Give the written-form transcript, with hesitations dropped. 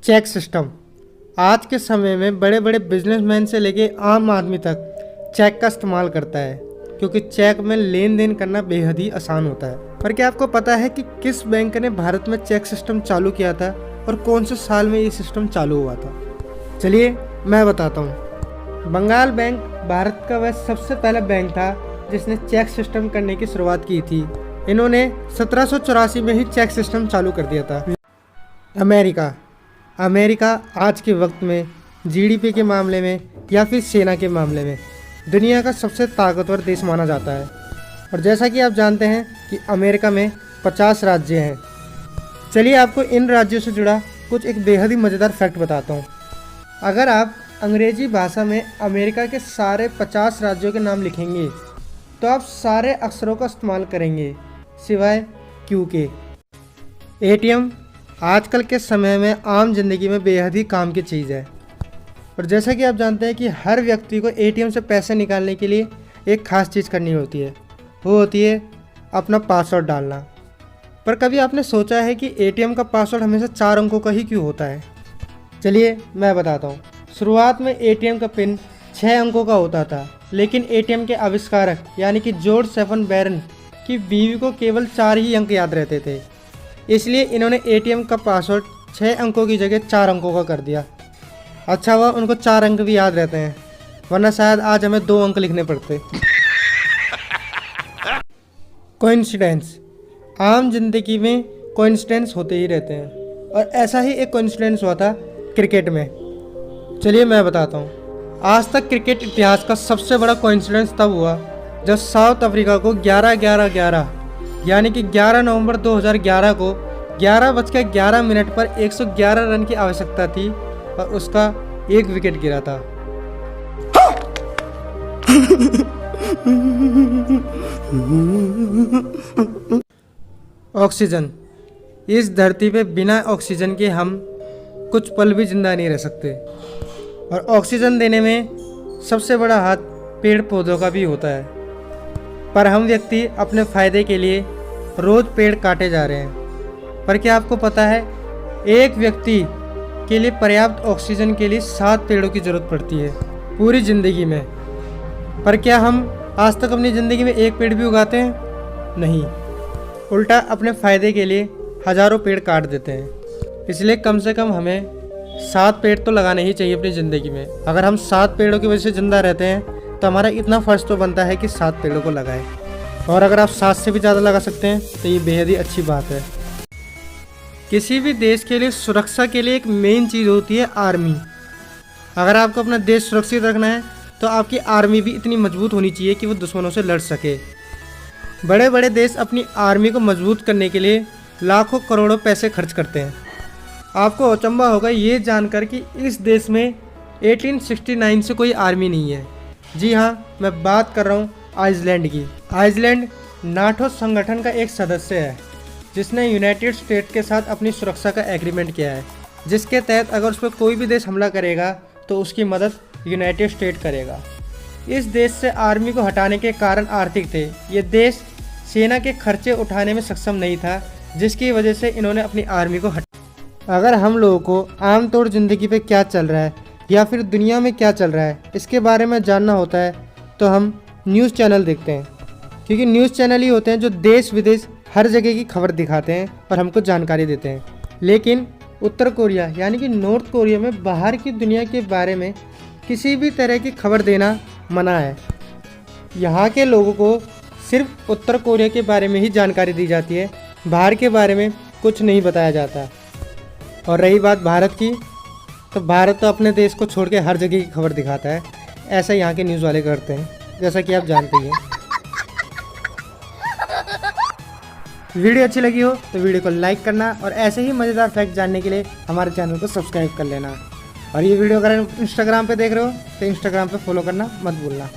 Check system. आज के समय में बड़े बड़े बिजनेसमैन से लेके आम आदमी तक चेक का इस्तेमाल करता है, क्योंकि चेक में लेन देन करना बेहद ही आसान होता है। पर क्या आपको पता है कि किस बैंक ने भारत में चेक सिस्टम चालू किया था और कौन से साल में ये सिस्टम चालू हुआ था? चलिए मैं बताता हूँ। बंगाल बैंक भारत का वह सबसे पहला बैंक था जिसने चेक सिस्टम करने की शुरुआत की थी। इन्होंने 1784 में ही चेक सिस्टम चालू कर दिया था। अमेरिका आज के वक्त में जीडीपी के मामले में या फिर सेना के मामले में दुनिया का सबसे ताकतवर देश माना जाता है। और जैसा कि आप जानते हैं कि अमेरिका में 50 राज्य हैं। चलिए आपको इन राज्यों से जुड़ा कुछ एक बेहद ही मज़ेदार फैक्ट बताता हूँ। अगर आप अंग्रेजी भाषा में अमेरिका के सारे 50 राज्यों के नाम लिखेंगे तो आप सारे अक्षरों का इस्तेमाल करेंगे सिवाय क्यू के। एटीएम आजकल के समय में आम जिंदगी में बेहद ही काम की चीज़ है। और जैसा कि आप जानते हैं कि हर व्यक्ति को एटीएम से पैसे निकालने के लिए एक ख़ास चीज़ करनी होती है, वो होती है अपना पासवर्ड डालना। पर कभी आपने सोचा है कि एटीएम का पासवर्ड हमेशा 4 अंकों का ही क्यों होता है? चलिए मैं बताता हूँ। शुरुआत में एटीएम का पिन 6 अंकों का होता था, लेकिन एटीएम के आविष्कारक यानी कि जॉर्ज सेफन बैरन की बीवी को केवल 4 ही अंक याद रहते थे। इसलिए इन्होंने एटीएम का पासवर्ड 6 अंकों की जगह 4 अंकों का कर दिया। अच्छा हुआ उनको 4 अंक भी याद रहते हैं, वरना शायद आज हमें 2 अंक लिखने पड़ते। कोइंसिडेंस। आम जिंदगी में कोइंसिडेंस होते ही रहते हैं, और ऐसा ही एक कोइंसिडेंस हुआ था क्रिकेट में। चलिए मैं बताता हूँ। आज तक क्रिकेट इतिहास का सबसे बड़ा कोइंसिडेंस तब हुआ जब साउथ अफ्रीका को 11-11-11 यानी कि 11 नवंबर 2011 को 11:11 पर 111 रन की आवश्यकता थी और उसका 1 विकेट गिरा था। ऑक्सीजन। इस धरती पे बिना ऑक्सीजन के हम कुछ पल भी जिंदा नहीं रह सकते, और ऑक्सीजन देने में सबसे बड़ा हाथ पेड़ पौधों का भी होता है। पर हम व्यक्ति अपने फ़ायदे के लिए रोज़ पेड़ काटे जा रहे हैं। पर क्या आपको पता है एक व्यक्ति के लिए पर्याप्त ऑक्सीजन के लिए 7 पेड़ों की ज़रूरत पड़ती है पूरी ज़िंदगी में। पर क्या हम आज तक अपनी ज़िंदगी में 1 पेड़ भी उगाते हैं? नहीं, उल्टा अपने फ़ायदे के लिए हज़ारों पेड़ काट देते हैं। इसलिए कम से कम हमें 7 पेड़ तो लगाने ही चाहिए अपनी ज़िंदगी में। अगर हम 7 पेड़ों की वजह से ज़िंदा रहते हैं तो हमारा इतना फ़र्ज तो बनता है कि 7 पेड़ों को लगाएं। और अगर आप 7 से भी ज़्यादा लगा सकते हैं तो ये बेहद ही अच्छी बात है। किसी भी देश के लिए सुरक्षा के लिए एक मेन चीज़ होती है आर्मी। अगर आपको अपना देश सुरक्षित रखना है तो आपकी आर्मी भी इतनी मजबूत होनी चाहिए कि वो दुश्मनों से लड़ सके। बड़े बड़े देश अपनी आर्मी को मजबूत करने के लिए लाखों करोड़ों पैसे खर्च करते हैं। आपको अचंभा होगा ये जानकर कि इस देश में 1869 से कोई आर्मी नहीं है। जी हाँ, मैं बात कर रहा हूँ आइसलैंड की। आइसलैंड नाटो संगठन का एक सदस्य है जिसने यूनाइटेड स्टेट के साथ अपनी सुरक्षा का एग्रीमेंट किया है, जिसके तहत अगर उस पर कोई भी देश हमला करेगा तो उसकी मदद यूनाइटेड स्टेट करेगा। इस देश से आर्मी को हटाने के कारण आर्थिक थे। ये देश सेना के खर्चे उठाने में सक्षम नहीं था, जिसकी वजह से इन्होंने अपनी आर्मी को हटा। अगर हम लोगों को आमतौर ज़िंदगी पे क्या चल रहा है या फिर दुनिया में क्या चल रहा है इसके बारे में जानना होता है तो हम न्यूज़ चैनल देखते हैं, क्योंकि न्यूज़ चैनल ही होते हैं जो देश विदेश हर जगह की खबर दिखाते हैं और हमको जानकारी देते हैं। लेकिन उत्तर कोरिया यानी कि नॉर्थ कोरिया में बाहर की दुनिया के बारे में किसी भी तरह की खबर देना मना है। यहाँ के लोगों को सिर्फ उत्तर कोरिया के बारे में ही जानकारी दी जाती है, बाहर के बारे में कुछ नहीं बताया जाता। और रही बात भारत की, तो भारत तो अपने देश को छोड़ के हर जगह की खबर दिखाता है। ऐसा यहाँ के न्यूज़ वाले करते हैं, जैसा कि आप जानते ही हैं। वीडियो अच्छी लगी हो तो वीडियो को लाइक करना, और ऐसे ही मज़ेदार फैक्ट जानने के लिए हमारे चैनल को सब्सक्राइब कर लेना। और ये वीडियो अगर इंस्टाग्राम पे देख रहे हो तो इंस्टाग्राम पे फॉलो करना मत भूलना।